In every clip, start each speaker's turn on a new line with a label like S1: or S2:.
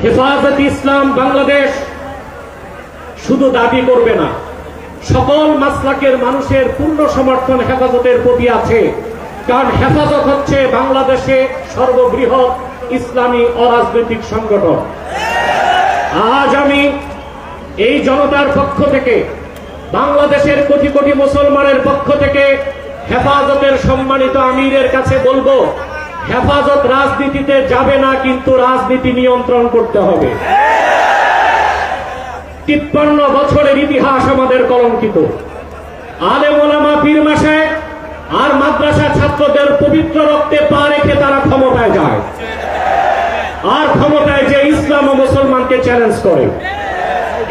S1: হেফাজতে ইসলাম বাংলাদেশ শুধু দাবি করবে না, সকল মাসলাকের মানুষের পূর্ণ সমর্থন হেফাজতের প্রতি আছে। কারণ হেফাজত হচ্ছে বাংলাদেশে সর্ববৃহৎ ইসলামী অরাজনৈতিক সংগঠন। আজ আমি এই জনতার পক্ষ থেকে, বাংলাদেশের কোটি কোটি মুসলমানের পক্ষ থেকে হেফাজতের সম্মানিত আমিরের কাছে বলবো, হেফাজত রাজনীতিতে যাবে না, কিন্তু রাজনীতি নিয়ন্ত্রণ করতে হবে। 53 বছরের ইতিহাস আমাদের কলঙ্কিত। আলেম ওলামা পীর মাশায়েখ আর মাদ্রাসা ছাত্রদের পবিত্র রক্তে পা রেখে তারা ক্ষমতায় যায়, আর ক্ষমতায় যে ইসলাম ও মুসলমানকে চ্যালেঞ্জ করে।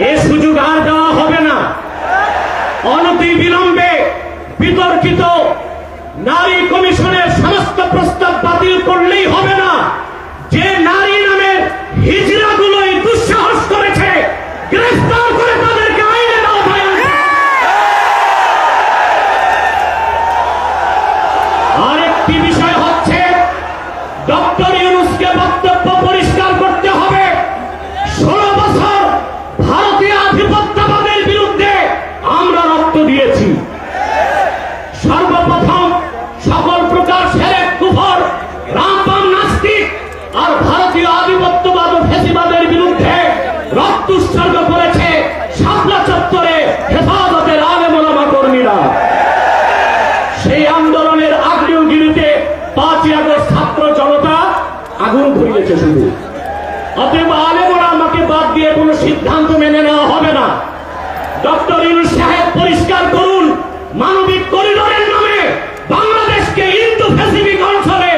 S1: এই সুযোগ আর দেওয়া হবে না। অনতি বিলম্বে বিতর্কিত নারী কমিশনের সমস্ত প্রস্তাব বাতিল করলেই হবে না। যে নারী নামের হিজড়াগুলোই দুঃসাহস করেছে, গ্রেফতার করে তাদেরকে আইনের আওতায় আনতে। আরেকটি বিষয় হচ্ছে, ডক্টর ইউনূসকে বক্তব্য পরিষ্কার করতে হবে। 16 বছর ভারতীয় আধিপত্যবাদের বিরুদ্ধে আমরা রক্ত দিয়েছি। সর্বপ্রথম সকল প্রকার শিরক, কুফর, রামবাম, নাস্তিক আর ভারতীয় আধিপত্যবাদ ও ফ্যাসিবাদের বিরুদ্ধে রক্ত উৎসর্গ করেছে শাপলা চত্বরে হেফাজতের আলেম ওলামা কর্মীরা। সেই আন্দোলনের আগ্নেয়গিরিতে 5ই আগস্ট ছাত্র জনতা আগুন ধরিয়েছে শুধু। অতএব আলেম ওলামাকে বাদ দিয়ে কোনো সিদ্ধান্ত মেনে নেওয়া হবে না। ডক্টর ইউনূস সাহেব পরিষ্কার করুন, মানবিক করিডোরের নামে বাংলাদেশকে ইন্দো প্যাসিফিক অঞ্চলে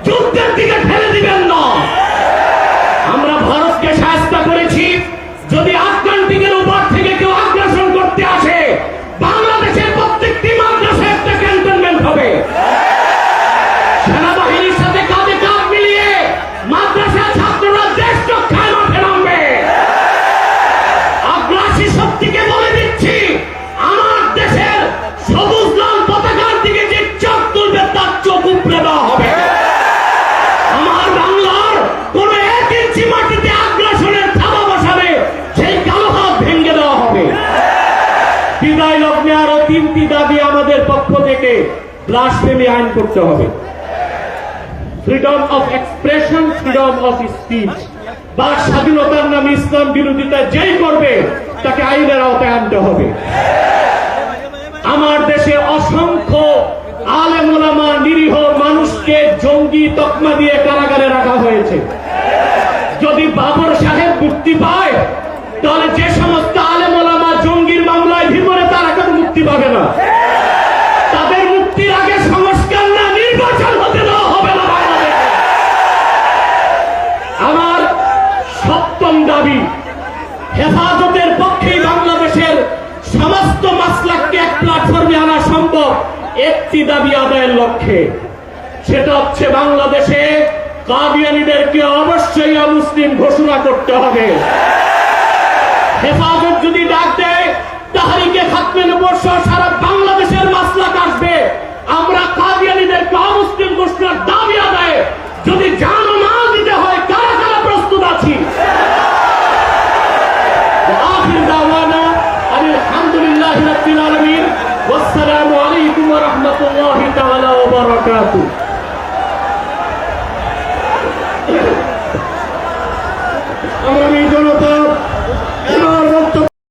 S1: যুদ্ধের দিকে ঠেলে দিবেন না। আমরা ভারতকে শায়েস্তা করেছি। যদি আটলান্টিকের উপর থেকে কেউ আগ্রাসন করতে আসে, বাংলাদেশের প্রত্যেকটি মাদ্রাসায় একটা ক্যান্টনমেন্ট হবে। সেনাবাহিনীর সাথে কাঁধে কাঁধ মিলিয়ে মাদ্রাসা ছাত্ররা দেশ রক্ষায় মাঠে নামবে। আগ্রাসী শক্তিকে বলে দিচ্ছি, আমার দেশের সবুজ লাল পতাকার দিকে যে চোখ তুলবে তার চোখ উপড়ে দেওয়া হবে। আমার বাংলার কোন 1 ইঞ্চি মাটিতে আগ্রাসনের থাবা বসাবে, সেই কালো হাত ভেঙে দেওয়া হবে। বিদায় লগ্নে আরো 3টি দাবি আমাদের পক্ষ থেকে। ব্লাসফেমি আইন করতে হবে, freedom of expression, freedom of speech. বা স্বাধীনতার নামে ইসলাম বিরোধিতা যেই করবে তাকে আইনের আওতায় আনতে হবে। আমার দেশে অসংখ্য আলেম ওলামা, নিরীহ মানুষকে জঙ্গি তকমা দিয়ে কারাগারে রাখা হয়েছে। যদি বাবর সাহেব মুক্তি পায়, তাহলে যে সমস্ত আলেম ওলামা জঙ্গির মামলায় ভিতরে, তারা কেন মুক্তি পাবে না? তাদের মুক্তির আগে সংস্কার না, নির্বাচন হতে দেওয়া হবে না বাংলাদেশে। আমার 7ম দাবি, হেফাজতের পক্ষেই বাংলাদেশের সমস্ত মাসলাককে এক প্ল্যাটফর্মে আনা সম্ভব একটি দাবি আদায়ের লক্ষ্যে। সেটা হচ্ছে বাংলাদেশে কাদিয়ানীদেরকে অবশ্যই অমুসলিম ঘোষণা করতে হবে। হেফাজত যদি ডাক দেয়, তাহরিকে খাতমে নবুয়্বত সহ সারা বাংলাদেশের মাসলাক আসবে। আমরা কাদিয়ানীদেরকে অমুসলিম ঘোষণার দাবি আদায়ে যদি জান ও মাল দিতে হয়, কারা কারা প্রস্তুত আছি। আখির দাওয়ানা আলহামদুলিল্লাহি রাব্বিল আলামিন। ওয়াসসালামু আলাইকুম ওয়া রাহমাতুল্লাহি তাআলা ওয়া বারাকাতুহু। আমরা